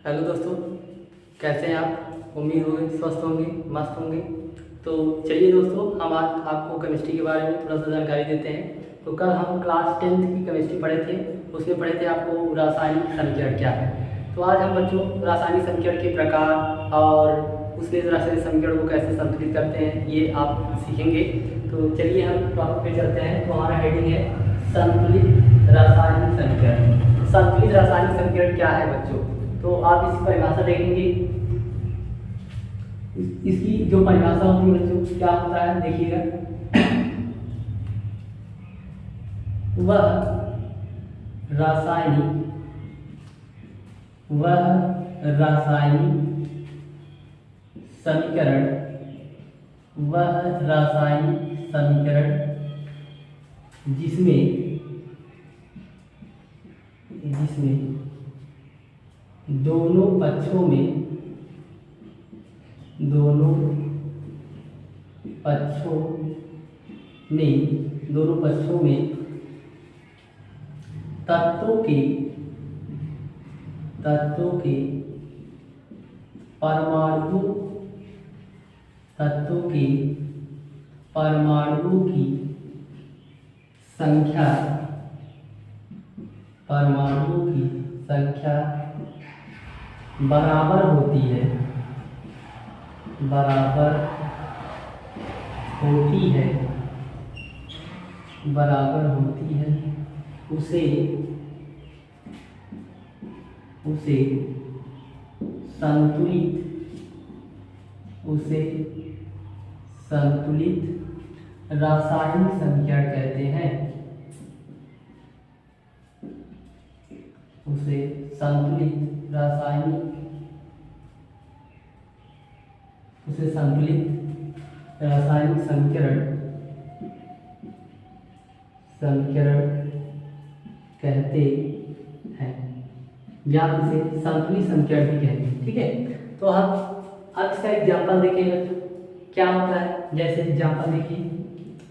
Hello दोस्तों, कैसे हैं आप? उम्मीद होगी स्वस्थ होंगे, मस्त होंगे। तो चलिए दोस्तों, हम आज आपको केमिस्ट्री के बारे में थोड़ा सा जानकारी देते हैं। तो कल हम क्लास 10th की केमिस्ट्री पढ़े थे, उसमें पढ़े थे आपको रासायनिक समीकरण क्या है। तो आज हम बच्चों रासायनिक समीकरण के प्रकार और उसमें रासायनिक समीकरण को कैसे संतुलित करते हैं ये आप सीखेंगे। तो चलिए हम टॉपिक पे चलते हैं। तो हमारा हेडिंग है संतुलित रासायनिक समीकरण। संतुलित रासायनिक समीकरण क्या है बच्चों? तो आप इसकी परिभाषा देखेंगे। इसकी जो परिभाषा होती है बच्चों क्या होता है देखिएगा। वह रासायनिक समीकरण जिसमें दोनों पक्षों में तत्वों के परमाणुओं की संख्या बराबर होती है उसे संतुलित रासायनिक समीकरण कहते हैं। संतुलित रासायनिक समीकरण कहते हैं, या इसे संतुलित समीकरण भी कहते हैं। ठीक है, तो हम अब इसका एग्जाम्पल देखेंगे क्या होता है। जैसे एग्जाम्पल देखिए,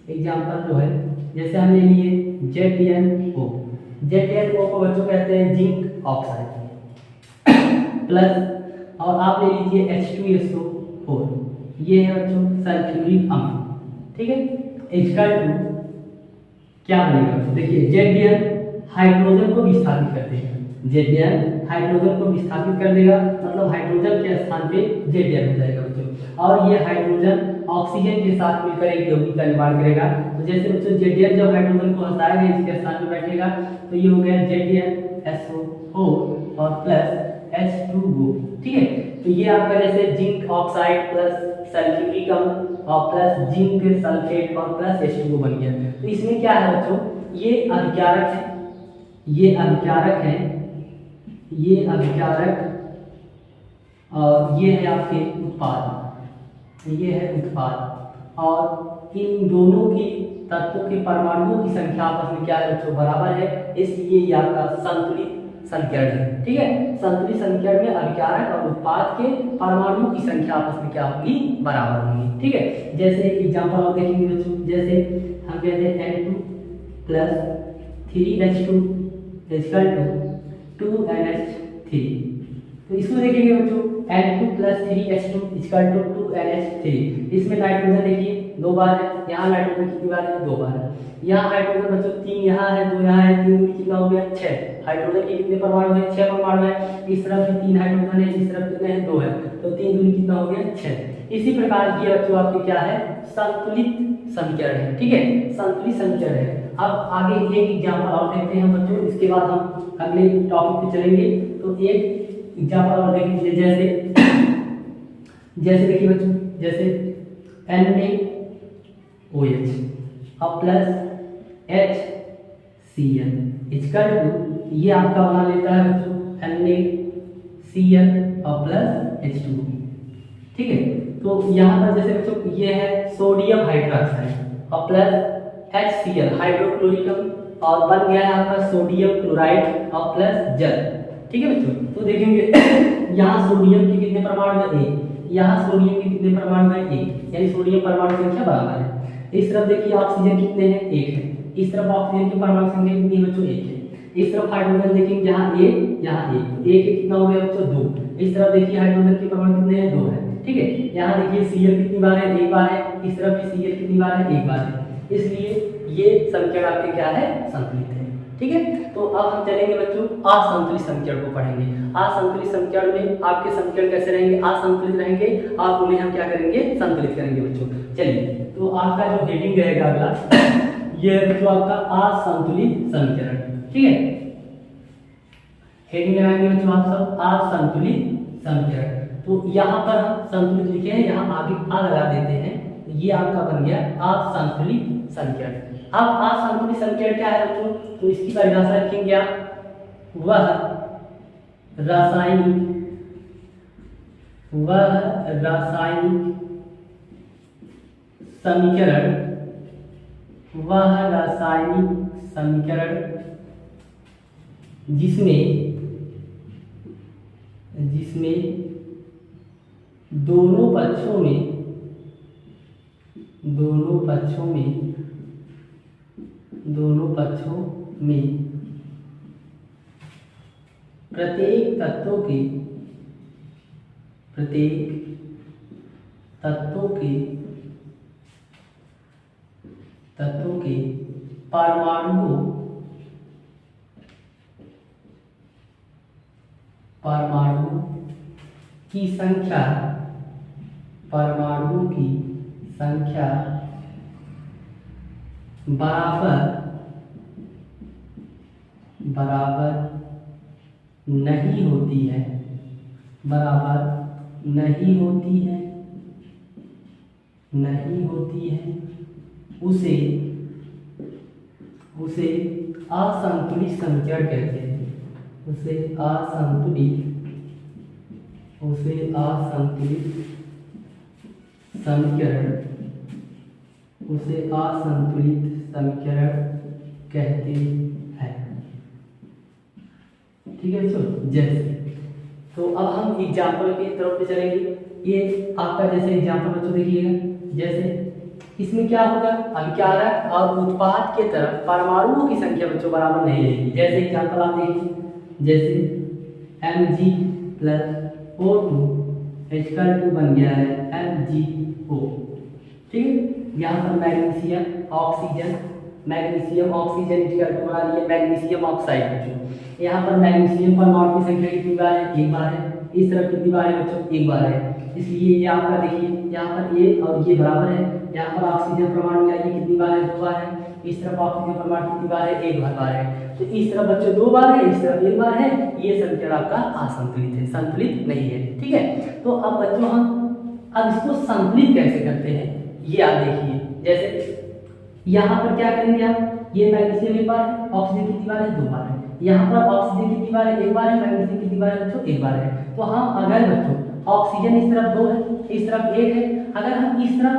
एग्जाम्पल जो है जैसे हमने लिए ZnO को बच्चों कहते हैं जिंक ऑक्साइड प्लस, और आप ले लीजिए H2SO4, ये है बच्चों सल्फ्यूरिक अम्ल। ठीक है, इक्वल टू क्या बनेगा बच्चों? देखिए Zn हाइड्रोजन को विस्थापित कर देगा, मतलब हाइड्रोजन के स्थान पे Zn हो जाएगा बच्चों। और ये हाइड्रोजन ऑक्सीजन के साथ मिलकर एक यौगिक का निर्माण करेगा। तो जैसे बच्चों Zn जब हाइड्रोजन को हटाएगा इसके स्थान पे बैठेगा, तो ये हो गया ZnSO4 और प्लस H2O। ठीक है, तो ये आपका जैसे जिंक ऑक्साइड प्लस सल्फ्यूरिक अम्ल और प्लस जिंक सल्फेट और प्लस H2O बन गया। तो इसमें क्या है बच्चों, ये अभिकारक और ये है आपके उत्पाद, और इन दोनों की तत्वों के परमाणुओं की संख्या आपस में क्या है बच्चों? बराबर है, इसलिए ये आपका संतुलित समीकरण है। ठीक है, संतुलित समीकरण में अभिकारक और उत्पाद के परमाणुओं की संख्या आपस में क्या होगी? बराबर होगी। ठीक है, जैसे एक एग्जांपल और देखेंगे बच्चों। जैसे हम कहते हैं N2 प्लस 3H2 = 2NH3। तो इसको देखेंगे बच्चों, N2 प्लस 3H2 = 2NH3। इसमें नाइट्रोजन देखिए 2 बार है, यहाँ नाइट्रोजन कितनी बार है? 2 बार है। यहाँ हाइड्रोजन बच्चों 3 यहाँ है, 2 यहाँ है, 3 कितना हो गया? 6। हाइड्रोजन के कितने परमाणु है? 6 परमाणु है। इस तरफ भी 3 हाइड्रोजन है, इस तरफ कितने हैं? 2 है। तो 3 दूनी कितना हो गया? 6। इसी प्रकार की बच्चों आपके क्या है? संतुलित समीकरण है। ठीक है, संतुलित समीकरण है। अब आगे एक एग्जांपल और देखते हैं बच्चों, इसके बाद हम अगले टॉपिक पे चलेंगे। तो एक एग्जांपल और देखेंगे, जैसे देखिए बच्चों, जैसे NaOH और प्लस HCl = ये आपका बना लेता है बच्चों NaCl और प्लस H2O। ठीक है, तो यहाँ पर जैसे बच्चों ये है सोडियम हाइड्रोक्साइड और प्लस HCl हाइड्रोक्लोरिक अम्ल, और बन गया है आपका सोडियम क्लोराइड और प्लस जल। ठीक है बच्चों, तो देखेंगे यहाँ सोडियम के कितने परमाणु है? 1। यहाँ सोडियम के कितने परमाणु है? 1, यानी सोडियम परमाणु संख्या बराबर है। इस तरफ देखिए ऑक्सीजन कितने हैं? 1 है। इस तरफ ऑक्सीजन की परमाणु संख्या कितनी है बच्चों? 1 है। इस तरफ हाइड्रोजन देखेंगे यहाँ ए, यहाँ ए, तो ए के कितना हो गया बच्चों 2। इस तरफ देखिए हाइड्रोजन के परमाणु कितने हैं 2 है, ठीक है। यहाँ देखिए Cl कितनी बार है 1 बार है, इस तरफ भी Cl कितनी बार है 1 बार है, इसलिए ये समीकरण आपके क्या है संतुलित है, ठीक है। तो अब हम चलेंगे बच्चों असंतुलित समीकरण को पढ़ेंगे। असंतुलित समीकरण में आपके समीकरण कैसे रहेंगे, असंतुलित रहेंगे और उन्हें हम क्या करेंगे संतुलित करेंगे बच्चों। चलिए तो आपका जो हेडिंग रहेगा अगला ये है बच्चों आपका असंतुलित समीकरण, ठीक है। हेडिंग लगाएंगे बच्चों आप सब असंतुलित समीकरण। तो यहाँ पर हम संतुलित लिखे हैं, यहाँ आगे आ लगा देते हैं, ये आपका बन गया असंतुलित समीकरण। अब असंतुलित समीकरण क्या है बच्चों, तो इसकी परिभाषा लिखेंगे आप, वह रासायनिक समीकरण, वह रासायनिक समीकरण जिसमें दोनों पक्षों में प्रत्येक तत्वों के परमाणुओं की संख्या बराबर नहीं होती है, उसे असंतुलित समीकरण कहते हैं। उसे असंतुलित समीकरण कहते हैं, ठीक है बच्चों। जैसे तो अब हम एग्जाम्पल की तरफ पे चलेंगे। ये आपका जैसे एग्जाम्पल बच्चों देखिएगा, जैसे इसमें क्या होगा, अभी क्या आ रहा है, और उत्पाद के तरफ परमाणुओं की संख्या बच्चों बराबर नहीं रहेगी। जैसे एग्जाम्पल आप देखिए, जैसे Mg+O2 H2 बन गया है MgO, ठीक है। यहाँ पर मैग्नीशियम ऑक्सीजन H2 बना लिया मैग्नीशियम ऑक्साइड बच्चों। यहाँ पर मैग्नीशियम परमाणु की संख्या कितनी बार है, 1 बार है। इस तरफ कितनी बार है बच्चों, 1 बार है, इसलिए ये आपका देखिए यहाँ पर ये और ये बराबर है। यहाँ पर ऑक्सीजन परमाणु ये कितनी बार है, 2 बार है। इस तरफ ऑक्सीजन परमाणु कितनी बार है, 1 बार है। तो इस तरफ बच्चों 2 बार है, इस तरफ 1 बार है। ये समीकरण आपका असंतुलित है, संतुलित नहीं है, ठीक है। तो अब बच्चों हम अब इसको संतुलित कैसे करते हैं, ये आप देखिए। जैसे यहाँ पर क्या करेंगे आप, ये मैग्नीशियम 1 बार है, ऑक्सीजन कितनी बार है, 2 बार है। यहाँ पर ऑक्सीजन कितनी बार है, 1 बार है, मैग्नीशियम कितनी बार है बच्चों, 1 बार है। तो हम अगर बच्चों ऑक्सीजन इस तरफ 2 है, इस तरफ 1 है, अगर हम इस तरफ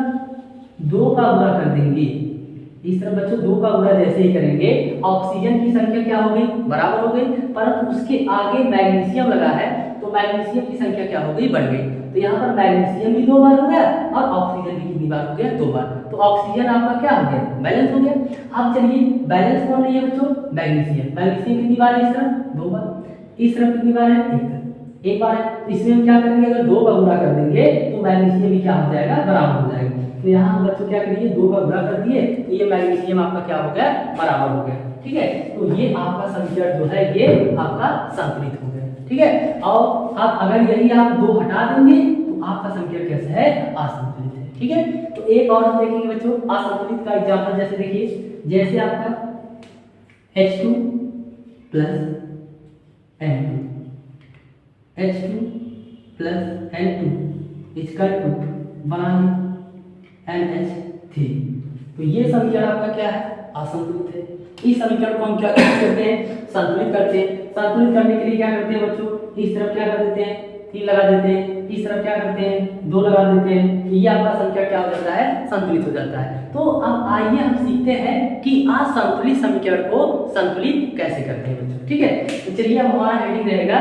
2 का गुणा कर देंगे, इस तरफ बच्चों 2 का गुणा जैसे ही करेंगे, ऑक्सीजन की संख्या क्या हो गई, बराबर हो गई, परंतु उसके आगे मैग्नीशियम लगा है तो मैग्नीशियम की संख्या क्या हो गई, बढ़ गई। तो यहाँ पर मैग्नीशियम भी 2 बार हो गया और ऑक्सीजन भी कितनी बार हो गया, 2 बार। तो ऑक्सीजन आपका क्या हो गया, बैलेंस हो गया। अब चलिए बैलेंस कौन है बच्चों, मैग्नीशियम कितनी बार है, इस तरफ 2 बार, इस तरफ कितनी बार है, 1 बार है। तो इसमें हम क्या करेंगे, अगर 2 का गुणा कर देंगे तो मैग्नीशियम भी क्या हो जाएगा, बराबर हो जाएगा। तो यहाँ हम बच्चों क्या करिए, 2 का गुणा कर दिए तो ये मैग्नीशियम आपका क्या हो गया, बराबर हो गया, ठीक है। तो ये आपका समीकरण जो है ये आपका संतुलित हो गया, ठीक है। और आप अगर यही आप 2 हटा देंगे तो आपका समीकरण कैसा है, असंतुलित है, ठीक है। तो एक और हम देखेंगे बच्चों असंतुलित का एग्जांपल। जैसे देखिए, जैसे आपका H2 + N2 H2 बना NH3। तो ये समीकरण आपका क्या है, असंतुलित है। इस समीकरण को हम क्या करते हैं, संतुलित करते हैं। संतुलित करने के लिए क्या करते हैं बच्चों, इस तरफ क्या कर देते हैं, 3 लगा देते हैं, इस तरफ क्या करते हैं, 2 लगा देते हैं। ये आपका समीकरण क्या हो जाता है, संतुलित हो जाता है। तो अब आइए हम सीखते हैं कि असंतुलित समीकरण को संतुलित कैसे करते हैं बच्चों, ठीक है। तो चलिए अब हमारा हेडिंग रहेगा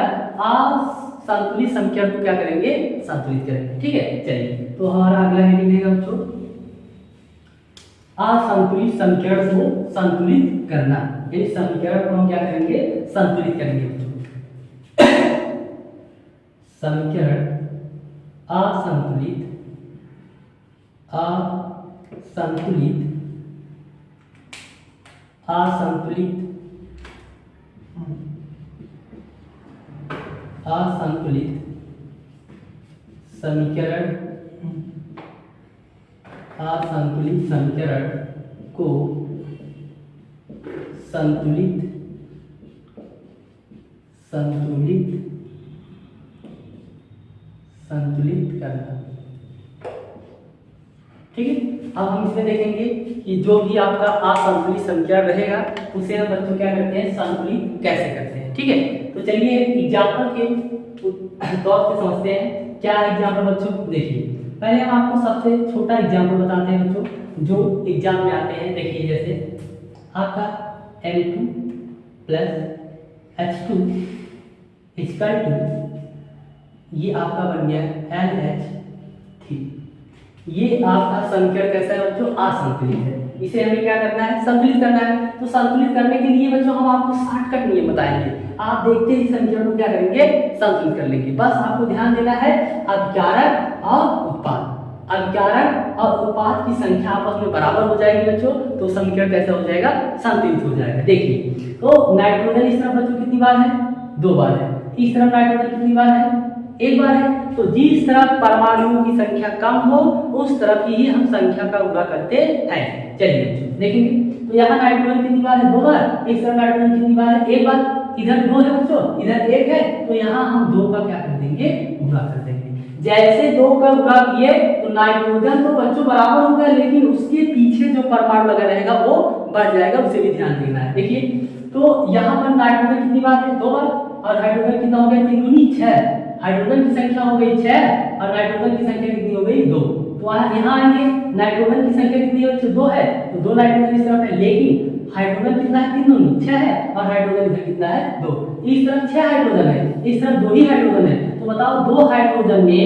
असंतुलित समीकरण को क्या करेंगे, संतुलित करेंगे, ठीक है। चलिए तो हमारा अगला हेडिंग रहेगा बच्चों असंतुलित समीकरण को संतुलित करना। यानी समीकरण को हम क्या करेंगे, संतुलित करेंगे बच्चों। समीकरण असंतुलित असंतुलित असंतुलित असंतुलित समीकरण असंतुलित समीकरण को संतुलित संतुलित संतुलित करना। ठीक है, अब हम इसमें देखेंगे कि जो भी आपका असंतुलित समीकरण रहेगा उसे हम बच्चों क्या करते हैं, संतुलित कैसे करते हैं। ठीक है, तो चलिए एग्जाम्पल के तौर पे समझते हैं। क्या एग्जाम्पल बच्चों, देखिए पहले हम आपको सबसे छोटा एग्जाम्पल बताते हैं बच्चों, जो एग्जाम में आते हैं। देखिए जैसे आपका L2 plus H2 equal to, ये आपका बन गया LH3। ये आपका समीकरण कैसा है बच्चों, असंतुलित है। इसे हमें क्या करना है, संतुलित करना है। तो संतुलित करने के लिए बच्चों हम आपको शॉर्टकट नियम बताएंगे। आप देखते ही समीकरण को क्या करेंगे, संतुलित कर लेंगे। बस आपको ध्यान देना है अभिकारक और उत्पाद, अभिकारक और उत्पाद की संख्या आपस में बराबर हो जाएगी बच्चों, तो समीकरण कैसा हो जाएगा, संतुलित हो जाएगा। देखिए तो नाइट्रोजन इस तरफ बच्चों कितनी बार है, 2 बार है। इस तरफ नाइट्रोजन कितनी बार है, 1 बार है। तो जिस तरफ परमाणुओं की संख्या कम हो उस तरफ ही हम संख्या का गुणा करते हैं। चलिए देखेंगे, तो यहाँ नाइट्रोजन कितनी बार है, 2 बार। इस तरफ नाइट्रोजन कितनी बार है, 1 बार। इधर 2 है बच्चों, इधर 1 है, तो यहाँ हम 2 का क्या कर देंगे, गुणा कर देंगे। जैसे 2 का गुणा किए तो नाइट्रोजन तो बच्चों बराबर हो गया, लेकिन उसके पीछे जो परमाणु लगा रहेगा वो बढ़ जाएगा, उसे भी ध्यान देना है। देखिए तो यहाँ पर नाइट्रोजन कितनी बार है, 2 बार, और हाइड्रोजन कितना हो गया, 3 दूनी 6। हाइड्रोजन की संख्या हो गई 6 और नाइट्रोजन की संख्या कितनी हो गई, 2। तो यहाँ आएंगे, नाइट्रोजन की संख्या कितनी है, 2 है, तो 2 नाइट्रोजन इस तरफ है, लेकिन हाइड्रोजन कितना है, 3 दूनी 6 है, और हाइड्रोजन इधर कितना है, 2। इस तरफ 6 हाइड्रोजन है, इस तरफ 2 ही हाइड्रोजन है। तो बताओ 2 हाइड्रोजन में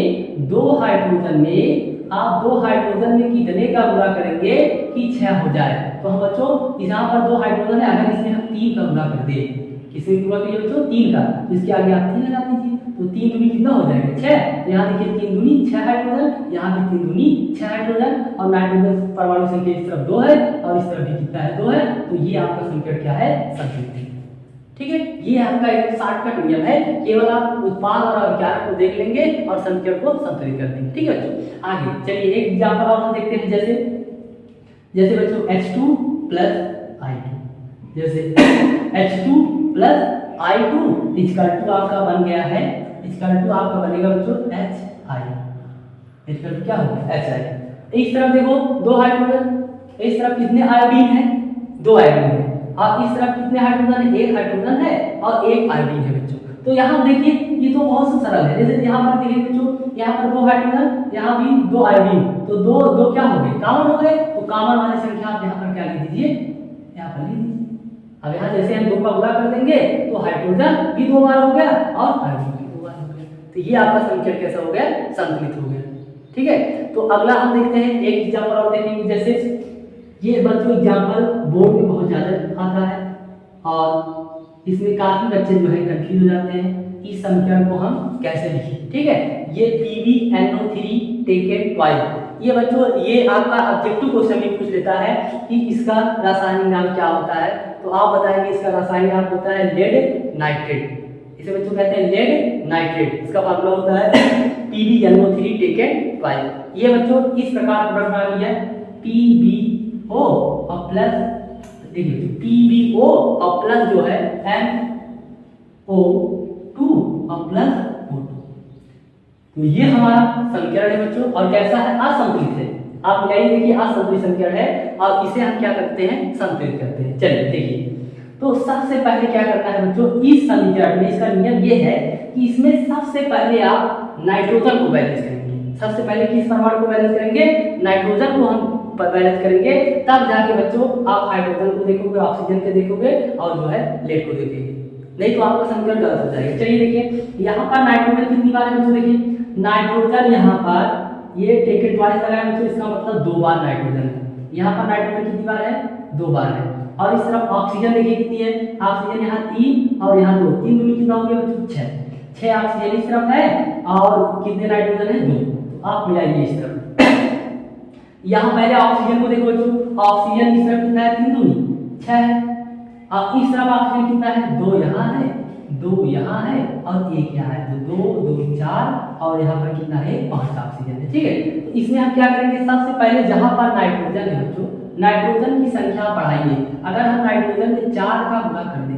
आप 2 हाइड्रोजन में कितने का गुणा करेंगे कि 6 हो जाए। तो हम बच्चों यहाँ पर 2 हाइड्रोजन है, अगर इसमें हम 3 का गुणा कर दे, किसी गुणा करिए बच्चों 3 का, तो इसके आगे आप 3 लगा दीजिए, तो 3 दूनी कितना हो जाएगा, 6। तो यहाँ देखिए 3 दूनी 6 हाइड्रोजन, यहाँ भी 3 दूनी 6 हाइड्रोजन, और नाइट्रोजन परमाणु संख्या इस तरफ 2 है और इस तरफ भी कितना है, 2 है। तो ये आपका समीकरण क्या है, संतुलित है। ठीक है, ये आपका एक शॉर्टकट नियम है, केवल आप उत्पाद और अभिकारक को देख लेंगे और समीकरण को संतुलित कर देंगे। ठीक है बच्चों, आगे चलिए एक एग्जांपल और हम देखते हैं। जैसे बच्चों H2 प्लस I2, जैसे H2 plus I2 equal to आपका बन गया है, इक्वल टू आपका बनेगा बच्चों HI, इक्वल टू क्या होगा, HI। इस तरफ देखो 2 हाइड्रोजन, इस तरफ कितने आयोडीन है, 2 आयोडीन है, और इस तरफ कितने हाइड्रोजन है, 1 हाइड्रोजन है और 1 आयोडीन है बच्चों। तो यहाँ देखिए ये तो बहुत सरल है। जैसे यहाँ पर देखिए बच्चों, यहाँ पर 2 हाइड्रोजन, यहाँ भी 2 आयोडीन, तो 2 क्या हो गए, कॉमन हो गए। तो कॉमन वाली संख्या आप यहाँ पर क्या लिख दीजिए, यहाँ पर लिख दीजिए। अब यहाँ जैसे हम 2 का गुणा कर देंगे तो हाइड्रोजन भी 2 बार हो गया और आयोडीन भी 2 बार हो गया। तो ये आपका समीकरण कैसा हो गया, संतुलित हो गया। ठीक है, तो अगला हम देखते हैं एक एग्जाम्पल और देखेंगे। जैसे ये बच्चों एग्जाम्पल बोर्ड में बहुत ज्यादा आता है और इसमें काफी बच्चे जो है कंफ्यूज हो जाते हैं, इस समीकरण को हम कैसे लिखें। ठीक है, ये PbNO3 टेकन ट्वाइस, ये बच्चों ये आपका ऑब्जेक्टिव क्वेश्चन भी पूछ लेता है कि इसका रासायनिक नाम क्या होता है। तो आप बताएंगे इसका रासायनिक नाम होता है लेड नाइट्रेट। इसे बच्चों कहते हैं लेड नाइट्रेट, इसका फार्मूला होता है PbNO3 टेकन ट्वाइस। ये बच्चों इस प्रकार प्रोडक्ट बना लिया है, PbO और प्लस, देखिए PbO और प्लस जो है NO2 और प्लस O2। तो ये हमारा समीकरण है बच्चों, और कैसा है, असंतुलित है। आप यही देखिए असंतुलित समीकरण है और इसे हम क्या करते हैं, संतुलित करते हैं। चलिए देखिए, तो सबसे पहले क्या करना है बच्चों, इस समीकरण में इसका नियम ये है कि इसमें सबसे पहले आप नाइट्रोजन को बैलेंस करेंगे। सबसे पहले किस परमाणु को बैलेंस करेंगे, नाइट्रोजन को हम बैलेंस करेंगे, तब जाके बच्चों आप हाइड्रोजन को देखोगे, ऑक्सीजन को देखोगे और जो है लेड को देखेंगे, नहीं तो आपका समीकरण गलत हो जाएगा। चलिए देखिए यहाँ पर नाइट्रोजन कितनी बार है बच्चों, देखिए नाइट्रोजन यहाँ पर ये टेकन ट्वाइस लगाया बच्चों, इसका मतलब 2 बार नाइट्रोजन है। यहाँ पर नाइट्रोजन कितनी बार है, 2 बार है। और इस तरफ ऑक्सीजन देखिए कितनी है, ऑक्सीजन यहाँ 3 और यहाँ 2, 3 दूनी कितना हो गया बच्चों 6 ऑक्सीजन इस तरफ है और कितने नाइट्रोजन है 2, तो आप मिलाइए इस तरफ। यहाँ पहले ऑक्सीजन को देखो बच्चों, ऑक्सीजन इस तरफ कितना है 3 दूनी 6 है, और इस तरफ ऑक्सीजन कितना है 2 यहाँ है 2 यहाँ है और 1 यहाँ है, तो 2 2 4 और यहाँ पर कितना है 5 ऑक्सीजन है। ठीक है, तो इसमें हम क्या करेंगे, सबसे पहले जहाँ पर नाइट्रोजन है बच्चों, नाइट्रोजन की संख्या बढ़ाइए। अगर हम नाइट्रोजन में 4 का गुणा कर दें,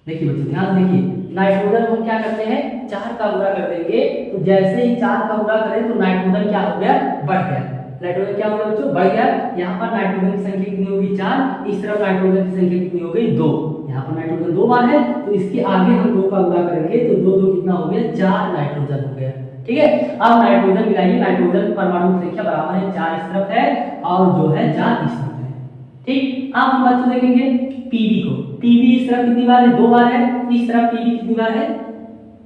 देखिए बच्चों ध्यान देखिए, नाइट्रोजन हम क्या करते हैं 4 का गुणा कर देंगे, तो जैसे ही 4 का गुणा करें तो नाइट्रोजन क्या हो गया, बढ़ गया। नाइट्रोजन क्या होगा बच्चों, बढ़ गया। यहाँ पर नाइट्रोजन की संख्या कितनी होगी 4, इस तरफ नाइट्रोजन की संख्या कितनी हो गई 2, यहाँ पर नाइट्रोजन 2 बार है तो इसके आगे हम 2 का गुणा करेंगे तो 2 2 कितना हो गया 4 नाइट्रोजन हो गया। ठीक है, अब नाइट्रोजन मिलाइए, नाइट्रोजन परमाणु की संख्या बराबर है 4 इस तरफ है और जो है 4 इस तरफ है। ठीक, अब हम बच्चों देखेंगे पीबी को, पीबी इस तरफ कितनी बार है 2 बार है, इस तरफ पीबी कितनी बार है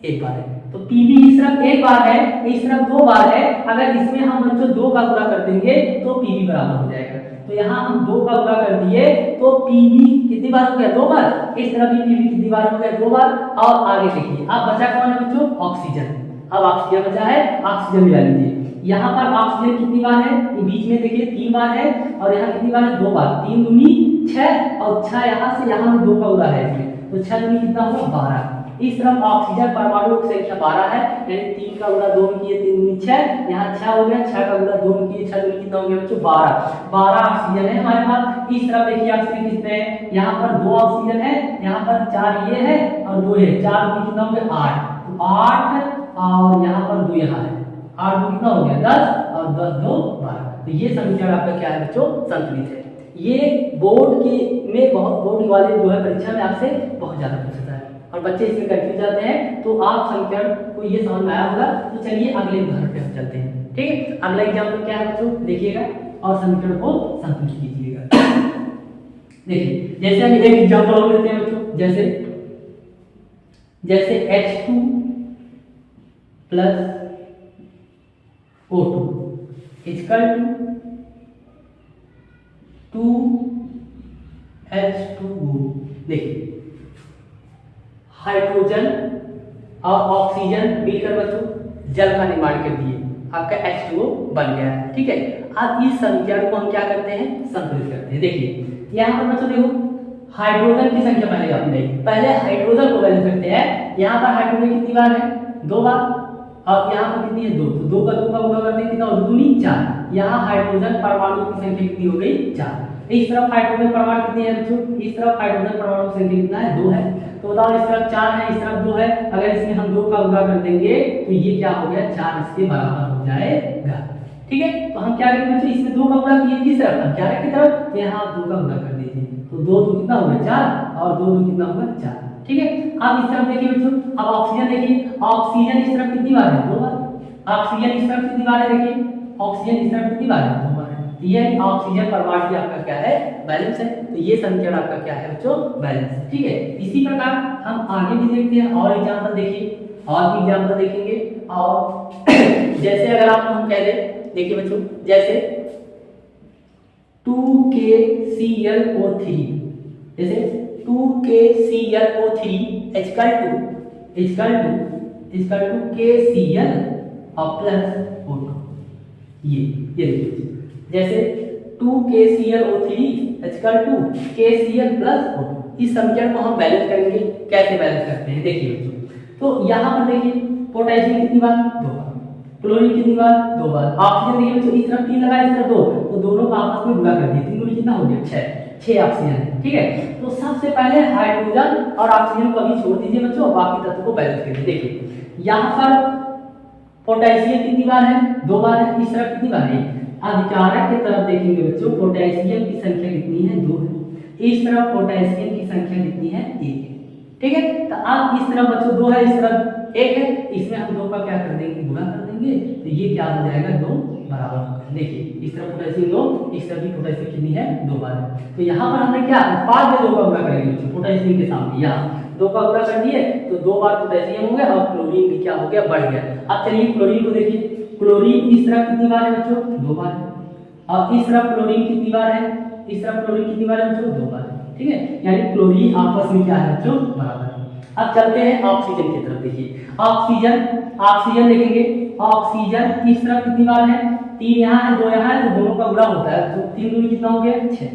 1 बार है, तो पीबी इस तरफ 1 बार है, इस तरफ 2 बार है। अगर इसमें हम बच्चों 2 का गुणा कर देंगे तो पीबी बराबर हो जाएगा, तो यहाँ हम 2 का गुणा कर दिए तो पीबी कितनी बार हो गया 2 बार, इस तरफ भी पीबी कितनी बार हो गया 2 बार। और आगे देखिए अब बचा कौन है बच्चों, ऑक्सीजन। अब ऑक्सीजन बचा है, ऑक्सीजन मिला लीजिए। यहाँ पर ऑक्सीजन कितनी बार है, ये बीच में देखिए 3 बार है और यहाँ कितनी बार है 2 बार, 3 दूनी 6 और 6 यहाँ से यहाँ में 2 का गुणा है इसमें, तो 6 दूनी कितना हुआ 12। इस तरफ ऑक्सीजन परमाणु की संख्या 12 है, यानी 3 का गुणा 2 में किए 3 दूनी 6, यहाँ 6 हो गया, 6 का गुणा 2 में किए 6 दूनी कितना हो गया बच्चों 12 ऑक्सीजन है हमारे पास। इस तरफ देखिए ऑक्सीजन कितने हैं, यहाँ पर 2 ऑक्सीजन है, यहाँ पर 4 ये है और 2 है, 4 दूनी कितना हो गया 8, तो 8 और यहाँ पर 2 यहाँ है, 8 दूनी कितना हो गया 10 और 10 2 12, तो ये समीकरण आपका क्या है बच्चों संतुलित है। ये बोर्ड के में बहुत बोर्ड वाले जो है परीक्षा में आपसे बहुत ज्यादा पूछता है और बच्चे इसमें कंफ्यूज जाते हैं, तो आप समीकरण को ये समझ में आया होगा। तो चलिए अगले उदाहरण पे हम चलते हैं। ठीक है, अगला एग्जाम्पल क्या है बच्चों देखिएगा और समीकरण को संतुलित कीजिएगा। देखिए जैसे हम एक एग्जाम्पल और लेते हैं बच्चों, जैसे H2 plus O2 equal to 2H2O। देखिए हाइड्रोजन और ऑक्सीजन मिलकर बच्चों जल का निर्माण कर दिए, आपका H2O बन गया है। ठीक है, अब इस समीकरण को हम क्या करते हैं संतुलित करते हैं। देखिए यहाँ पर बच्चों देखो हाइड्रोजन की संख्या पहले हाइड्रोजन को बैलेंस करते हैं। यहाँ पर हाइड्रोजन कितनी बार है 2 बार और यहाँ पर कितनी है 2, तो 2 का गुणा करते हैं कितना हो 2 4। यहाँ हाइड्रोजन परमाणु की संख्या कितनी हो गई 4। इस तरफ हाइड्रोजन परमाणु कितनी है बच्चों, इस तरफ हाइड्रोजन परमाणु की संख्या कितना है 2 है, तो बताओ इस तरफ 4 है इस तरफ 2 है, अगर इसमें हम 2 का गुणा कर देंगे तो ये क्या हो गया 4 इसके बराबर हो जाएगा। ठीक है, तो हम क्या करेंगे बच्चों इसमें 2 का गुणा किए किस तरफ 11 की तरफ, तो यहाँ 2 का गुणा कर दीजिए, तो 2 2 कितना होगा 4 और 2 2 कितना होगा 4। ठीक है, अब इस तरफ देखिए बच्चों, अब ऑक्सीजन देखिए, ऑक्सीजन इस तरफ कितनी बार है 2 बार, ऑक्सीजन इस तरफ कितनी बार है देखिए, ऑक्सीजन इस तरफ कितनी बार है 2 बार है, तो ये ऑक्सीजन परमाणु की आपका क्या है बैलेंस है, तो ये समीकरण आपका क्या है बच्चों बैलेंस है। ठीक है, इसी प्रकार हम आगे भी देखते हैं और एग्जांपल देखिए, और भी एग्जांपल देखेंगे। और जैसे अगर आप हम कह दें देखिए बच्चों, जैसे 2KClO3, जैसे 2KClO3 इक्वल टू KCl और प्लस O2। ये देखिए जैसे 2KClO3 equal to KCl plus O2, इस समीकरण को हम बैलेंस करेंगे। कैसे बैलेंस करते हैं देखिए बच्चों, तो यहाँ पर देखिए पोटेशियम कितनी बार 2 बार, क्लोरीन कितनी बार 2 बार, ऑक्सीजन देखिए बच्चों इस तरफ 3 लगा इस तरफ 2, तो दोनों को आपस में गुणा कर दिए, 3 दूनी कितना हो गया 6 ऑक्सीजन है। ठीक है, तो सबसे पहले हाइड्रोजन और ऑक्सीजन को अभी छोड़ दीजिए बच्चों, बाकी तत्व को बैलेंस करिए। देखिए यहाँ पर पोटेशियम कितनी बार है 2 बार है, इस तरफ कितनी बार है, अभिकारक की तरफ देखेंगे बच्चों पोटेशियम की संख्या कितनी है 2 है, इस तरफ पोटेशियम की संख्या कितनी है 1 है। ठीक है, तो अब इस तरफ बच्चों 2 है इस तरफ 1 है, इसमें हम 2 का क्या कर देंगे गुणा कर देंगे, तो ये क्या हो जाएगा 2 बराबर होगा। देखिए इस तरफ पोटेशियम 2, इस तरफ भी पोटेशियम कितनी है 2 बार है, तो यहाँ पर हमने क्या उत्पाद में 2 का गुणा करेंगे बच्चों, पोटेशियम के सामने यहाँ 2 का गुणा कर दिए तो 2 बार पोटेशियम हो गया और क्लोरीन भी क्या हो गया बढ़ गया। अब चलिए क्लोरीन को देखिए, क्लोरीन इस तरफ कितनी बार है बच्चों 2 बार है, और इस तरफ क्लोरीन कितनी बार है इस तरफ क्लोरीन कितनी बार है बच्चों, 2 बार है। ठीक है, यानी क्लोरीन आपस में क्या है बच्चों, बराबर है। अब चलते हैं ऑक्सीजन की तरफ। देखिए ऑक्सीजन देखेंगे, ऑक्सीजन इस तरफ कितनी बार है, 3 यहाँ है 2 यहाँ है, तो दोनों का गुणा होता है, तो 3 दूनी कितना हो गया 6।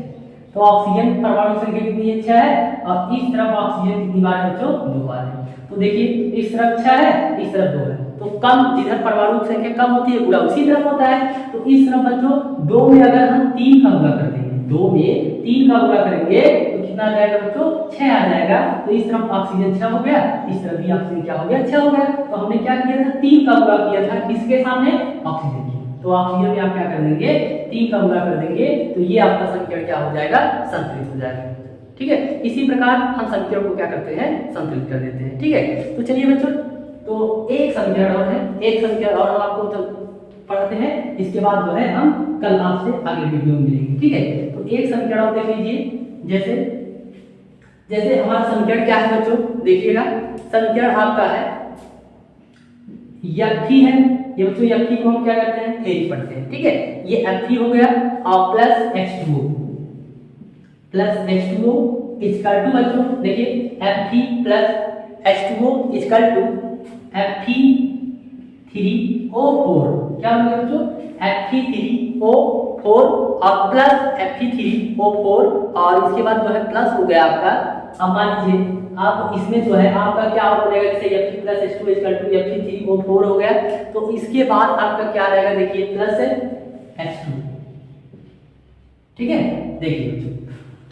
तो ऑक्सीजन परमाणु संख्या कितनी है, 6 है। और इस तरफ ऑक्सीजन कितनी बार है बच्चों, 2 बार है। तो देखिए इस तरफ 6 है, इस तरफ 2 है, तो कम जिधर परमाणु संख्या कम होती है गुणा उसी तरफ होता है। तो इस तरफ बच्चों 2 में अगर हम 3 का गुणा कर देंगे, 2 में 3 का गुणा करेंगे तो कितना आ जाएगा बच्चों, 6 आ जाएगा। तो इस तरफ ऑक्सीजन 6 हो गया, इस तरफ भी ऑक्सीजन क्या हो गया, 6 हो गया। तो हमने क्या किया था, 3 का गुणा किया था किसके सामने, ऑक्सीजन के। तो ऑक्सीजन में आप क्या कर देंगे, 3 का गुणा कर देंगे, तो ये आपका संकेत क्या हो जाएगा, संतुलित हो जाएगा। ठीक है, इसी प्रकार हम संकेत को क्या करते हैं, संतुलित कर देते हैं। ठीक है, तो चलिए बच्चों, तो एक संकेत और है, एक संकेत और हम आपको पढ़ते हैं, इसके बाद जो है हम कल आपसे आगे वीडियो में मिलेंगे। ठीक है, तो एक संकेत और देख लीजिए, जैसे हमारा संकेत क्या है बच्चों, देखिएगा संकेत आपका है Fe है। ये बच्चों Fe को हम क्या करते हैं, थेरी पढ़ते हैं। ठीक है, ये Fe हो गया और प्लस H2O इक्वल टू बच्चों देखिए Fe plus H2O equal to Fe3O4। क्या हो गया बच्चों, Fe3O4 और प्लस Fe3O4 और इसके बाद जो है प्लस हो गया आपका। अब मान लीजिए आप इसमें जो है आपका क्या हो जाएगा, जैसे Fe plus H2 equal to Fe3O4 हो गया, तो इसके बाद आपका क्या रहेगा, देखिए प्लस H2। ठीक है, देखिए बच्चों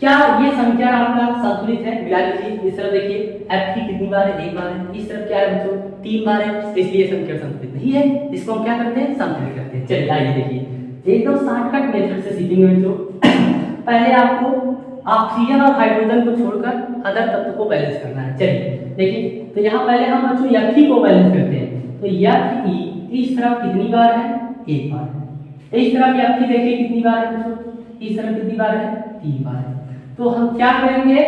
क्या ये संख्या आपका संतुलित है, मिला लीजिए। इस तरफ देखिए Fe कितनी बार है, 1 बार है। इस तरफ क्या है बच्चों, 3 बार है, इसलिए संख्या संतुलित नहीं है। इसको हम क्या करते हैं, संतुलित करते हैं। चलिए आइए देखिए एकदम शॉर्टकट मेथड से सीखेंगे बच्चों। पहले आपको ऑक्सीजन और हाइड्रोजन को छोड़कर अदर तत्व को बैलेंस करना है। चलिए देखिए, तो यहाँ पहले हम बच्चों Fe को बैलेंस करते हैं। तो Fe इस तरफ कितनी बार है, 1 बार है। इस तरफ Fe देखिए कितनी बार है बच्चों, इस तरफ कितनी बार है, 3 बार है। तो हम क्या करेंगे,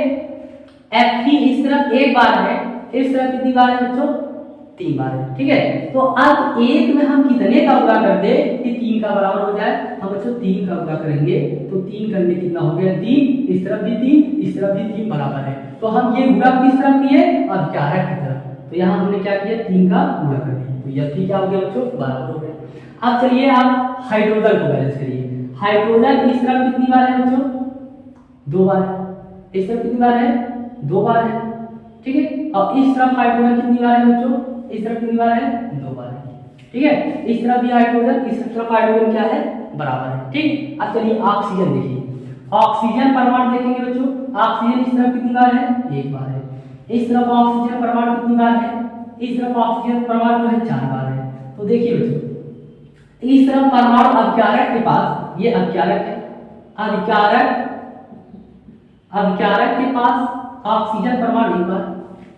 Fe इस तरफ 1 बार है, इस तरफ कितनी बार है बच्चों, 3 बार है। ठीक है, तो अब 1 में हम कितने का गुणा कर दे कि 3 का बराबर हो जाए, हम बच्चों 3 का गुणा करेंगे, तो 3 करने कितना हो गया, 3, इस तरफ भी 3, इस तरफ भी 3 बराबर है। तो हम ये गुणा किस तरफ किए, अभिकारक की तरफ। तो यहाँ हमने क्या किया, 3 का गुणा कर दिया, तो यह क्या हो गया बच्चों, बराबर हो गया। अब चलिए आप हाइड्रोजन को बैलेंस करिए। हाइड्रोजन इस तरफ कितनी बार है बच्चों, 2 बार है। इस तरफ कितनी बार है, 2 बार है। ठीक है, और इस तरफ हाइड्रोजन कितनी बार है बच्चों, इस तरफ कितनी बार है, 2 बार है। ठीक है, इस तरफ भी हाइड्रोजन, इस तरफ हाइड्रोजन क्या है, बराबर है। ठीक, अब चलिए ऑक्सीजन देखिए, ऑक्सीजन परमाणु देखेंगे बच्चों, ऑक्सीजन इस तरफ कितनी बार है, 1 बार है। इस तरफ ऑक्सीजन परमाणु कितनी बार है, इस तरफ ऑक्सीजन परमाणु जो है 4 बार है। तो देखिए बच्चों इस तरफ परमाणु अभिकारक के पास, ये अभिकारक है, अभिकारक के पास ऑक्सीजन परमाणु 1 बार,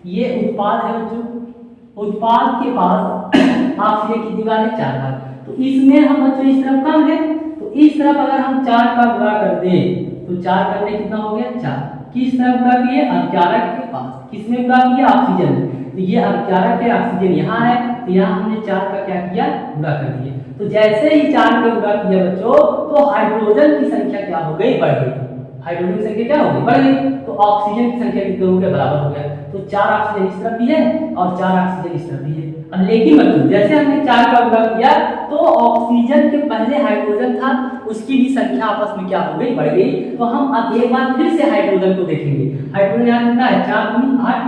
ये उत्पाद है बच्चों, उत्पाद के पास ऑक्सीजन कितनी बार है, 4 बार। तो इसमें हम बच्चों इस तरफ कम है, तो इस तरफ अगर हम 4 का गुणा कर दें तो 4 करने कितना हो गया, 4। किस तरफ गुणा किए, अभिकारक के पास, किसमें गुणा किया, ऑक्सीजन। तो ये अभिकारक है, ऑक्सीजन यहाँ है, तो यहाँ हमने 4 का क्या किया, गुणा कर दिया। तो जैसे ही 4 का गुणा किया बच्चों, तो हाइड्रोजन की संख्या क्या हो गई, बढ़ गई। हाइड्रोजन की संख्या क्या हो गई, बढ़ गई। तो ऑक्सीजन की संख्या कितने हो गया, बराबर हो गया। तो 4 ऑक्सीजन इस तरफ भी है और 4 ऑक्सीजन इस तरफ भी है। अब लेकिन बच्चों जैसे हमने 4 का गुणा किया, तो ऑक्सीजन के पहले हाइड्रोजन था, उसकी भी संख्या आपस में क्या हो गई, बढ़ गई। तो हम अब एक बार फिर से हाइड्रोजन को देखेंगे। हाइड्रोजन यहाँ कितना है, 4 दूनी 8,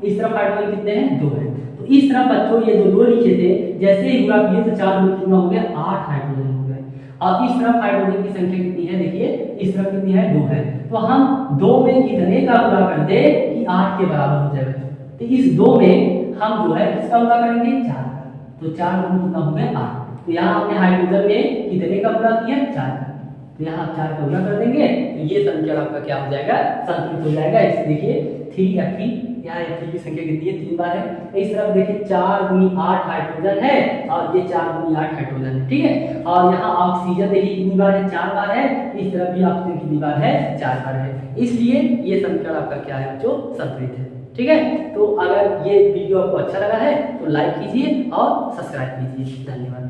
इस तरफ हाइड्रोजन कितने हैं, 2 है। तो इस तरफ बच्चों ये जो 2 लिखे थे, जैसे ही गुणा किए तो 4 दूनी कितना हो गया, 8 हाइड्रोजन हो गए। अब इस तरफ हाइड्रोजन की संख्या कितनी है, देखिए इस तरफ कितनी है, 2 है। तो हम 2 में कितने का गुणा कर दे कि 8 के बराबर हो जाए। तो इस 2 में हम जो है किसका गुणा करेंगे, 4 का। तो 4 गुना कितना हो गया, 8। तो यहाँ हमने हाइड्रोजन में कितने का गुणा किया, 4 का। तो यहाँ 4 का गुणा कर देंगे, तो ये संख्या आपका क्या हो जाएगा, संतुलित हो जाएगा। इसे देखिए 3Fe, यहाँ Fe की संख्या कितनी है, 3 बार है। इस तरफ देखिए 4 दूनी 8 हाइड्रोजन है और ये 4 दूनी 8 हाइड्रोजन है। ठीक है, और यहाँ ऑक्सीजन देखिए कितनी बार है, 4 बार है। इस तरफ भी ऑक्सीजन कितनी बार है, 4 बार है। इसलिए ये समीकरण आपका क्या है, जो संतुलित है। ठीक है, तो अगर ये वीडियो आपको अच्छा लगा है तो लाइक कीजिए और सब्सक्राइब कीजिए। धन्यवाद।